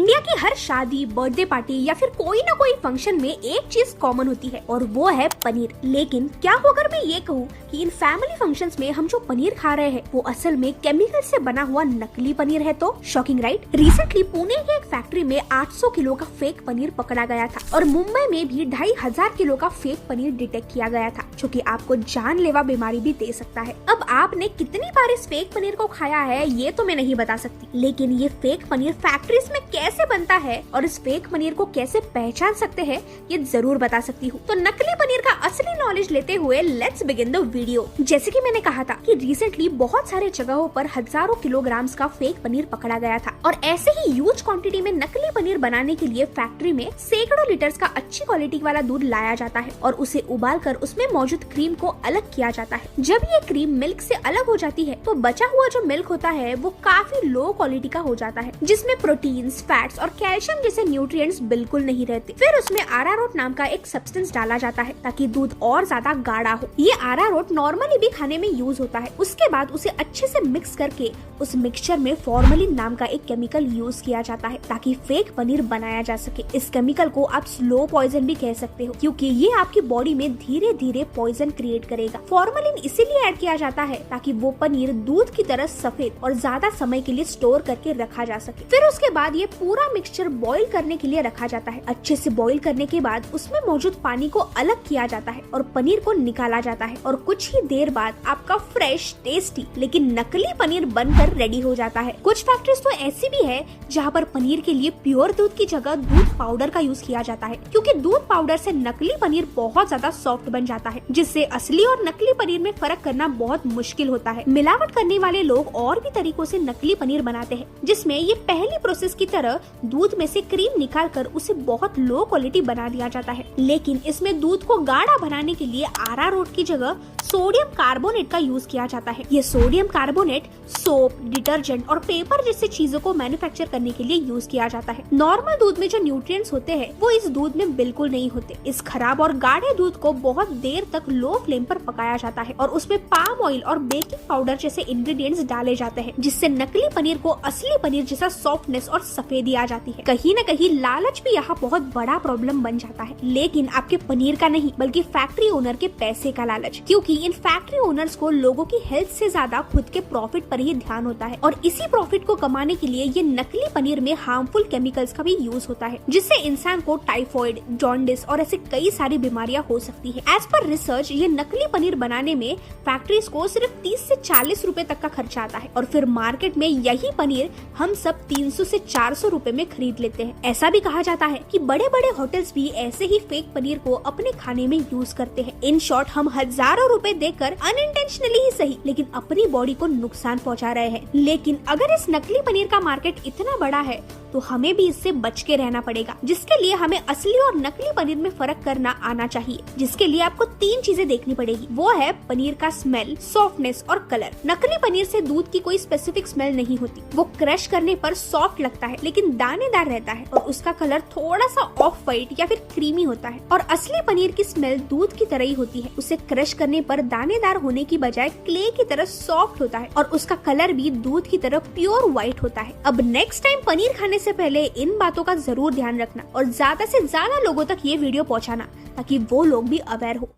India की हर शादी, birthday party या फिर कोई ना कोई फंक्शन में एक चीज कॉमन होती है और वो है पनीर। लेकिन क्या हो अगर मैं ये कहूँ कि इन फैमिली फंक्शंस में हम जो पनीर खा रहे हैं वो असल में केमिकल से बना हुआ नकली पनीर है? तो शॉकिंग राइट। रिसेंटली पुणे की एक फैक्ट्री में 800 किलो का फेक पनीर पकड़ा गया था और मुंबई में भी 2500 किलो का फेक पनीर डिटेक्ट किया गया था, जो कि आपको जानलेवा बीमारी भी दे सकता है। अब आपने कितनी बार इस फेक पनीर को खाया है ये तो मैं नहीं बता सकती, लेकिन ये फेक पनीर फैक्ट्रीज में कैसे बनता है और इस फेक पनीर को कैसे पहचान सकते हैं ये जरूर बता सकती हूँ। तो नकली पनीर का असली नॉलेज लेते हुए लेट्स बिगिन द वीडियो। जैसे कि मैंने कहा था कि रिसेंटली बहुत सारे जगहों पर हजारों किलोग्राम्स का फेक पनीर पकड़ा गया था और ऐसे ही ह्यूज क्वांटिटी में नकली पनीर बनाने के लिए फैक्ट्री में सैकड़ों लीटर्स का अच्छी क्वालिटी वाला दूध लाया जाता है और उसे उबालकर उसमें मौजूद क्रीम को अलग किया जाता है। जब ये क्रीम मिल्क से अलग हो जाती है तो बचा हुआ जो मिल्क होता है वो काफी लो क्वालिटी का हो जाता है, जिसमें प्रोटीन्स, फैट्स और कैल्शियम जैसे न्यूट्रिएंट्स बिल्कुल नहीं रहते। फिर उसमें अरारोट नाम का एक सब्सटेंस डाला जाता है ताकि दूध और ज्यादा गाढ़ा हो। ये अरारोट नॉर्मली भी खाने में यूज होता है। उसके बाद उसे अच्छे से मिक्स करके उस मिक्सचर में फॉर्मलिन नाम का एक केमिकल यूज किया जाता है ताकि फेक पनीर बनाया जा सके। इस केमिकल को आप स्लो पॉइजन भी कह सकते हो क्योंकि ये आपकी बॉडी में धीरे धीरे पॉइजन क्रिएट करेगा। फॉर्मलिन इसीलिए ऐड किया जाता है ताकि वो पनीर दूध की तरह सफेद और ज्यादा समय के लिए स्टोर करके रखा जा सके। फिर उसके बाद ये पूरा मिक्सचर बॉईल करने के लिए रखा जाता है। अच्छे से बॉईल करने के बाद उसमें मौजूद पानी को अलग किया जाता है और पनीर को निकाला जाता है और कुछ ही देर बाद आपका फ्रेश, टेस्टी लेकिन नकली पनीर बनकर रेडी हो जाता है। कुछ फैक्ट्रीज तो ऐसी भी है जहाँ पर पनीर के लिए प्योर दूध की जगह दूध पाउडर का यूज किया जाता है, क्योंकि दूध पाउडर से नकली पनीर बहुत ज्यादा सॉफ्ट बन जाता है, जिससे असली और नकली पनीर में फर्क करना बहुत मुश्किल होता है। मिलावट करने वाले लोग और भी तरीकों से नकली पनीर बनाते हैं, जिसमें ये पहली प्रोसेस की तरह दूध में से क्रीम निकाल कर उसे बहुत लो क्वालिटी बना दिया जाता है। लेकिन इसमें दूध को गाढ़ा बनाने के लिए अरारोट की जगह सोडियम कार्बोनेट का यूज किया जाता है। ये सोडियम कार्बोनेट सोप, डिटर्जेंट और पेपर जैसी चीजों को मैन्युफैक्चर करने के लिए यूज किया जाता है। नॉर्मल दूध में जो न्यूट्रिएंट्स होते हैं वो इस दूध में बिल्कुल नहीं होते। इस खराब और गाढ़े दूध को बहुत देर तक लो फ्लेम पर पकाया जाता है और उसमें पाम ऑयल और बेकिंग पाउडर जैसे इंग्रेडिएंट्स डाले जाते हैं, जिससे नकली पनीर को असली पनीर जैसा सॉफ्टनेस और सफेदी आ जाती है। कहीं न कहीं लालच भी यहाँ बहुत बड़ा प्रॉब्लम बन जाता है, लेकिन आपके पनीर का नहीं बल्कि फैक्ट्री ओनर के पैसे का लालच, क्योंकि इन फैक्ट्री ओनर्स को लोगों की हेल्थ से ज्यादा खुद के प्रॉफिट पर ही ध्यान होता है और इसी प्रॉफिट को कमाने के लिए ये नकली पनीर में हार्मफुल केमिकल्स का भी यूज होता है, जिससे इंसान को टाइफॉइड, जॉन्डिस और ऐसे कई सारी बीमारियां हो सकती है। एज पर रिसर्च ये नकली पनीर बनाने में फैक्ट्रीज को सिर्फ 30 से 40 रुपए तक का खर्चा आता है और फिर मार्केट में यही पनीर हम सब 300 से 400 रुपए में खरीद लेते हैं। ऐसा भी कहा जाता है कि बड़े बड़े होटल्स भी ऐसे ही फेक पनीर को अपने खाने में यूज करते हैं। इन शॉर्ट हम हजारों रुपए देकर अनइंटेंशनली ही सही लेकिन अपनी बॉडी को नुकसान पहुंचा रहे हैं। लेकिन अगर इस नकली पनीर का मार्केट इतना बड़ा है तो हमें भी इससे बच के रहना पड़ेगा, जिसके लिए हमें असली और नकली पनीर में फर्क करना आना चाहिए। जिसके लिए आपको 3 चीजें देखनी पड़ेगी, वो है पनीर का स्मेल, सॉफ्टनेस और कलर। नकली पनीर से दूध की कोई स्पेसिफिक स्मेल नहीं होती, वो क्रश करने पर सॉफ्ट लगता है लेकिन दानेदार रहता है और उसका कलर थोड़ा सा ऑफ व्हाइट या फिर क्रीमी होता है। और असली पनीर की स्मेल दूध की तरह ही होती है, उसे क्रश करने पर दानेदार होने की बजाय क्ले की तरह सॉफ्ट होता है और उसका कलर भी दूध की तरह प्योर व्हाइट होता है। अब नेक्स्ट टाइम पनीर खाने से पहले इन बातों का जरूर ध्यान रखना और ज्यादा से ज्यादा लोगों तक ये वीडियो पहुंचाना ताकि वो लोग भी अवेयर हो।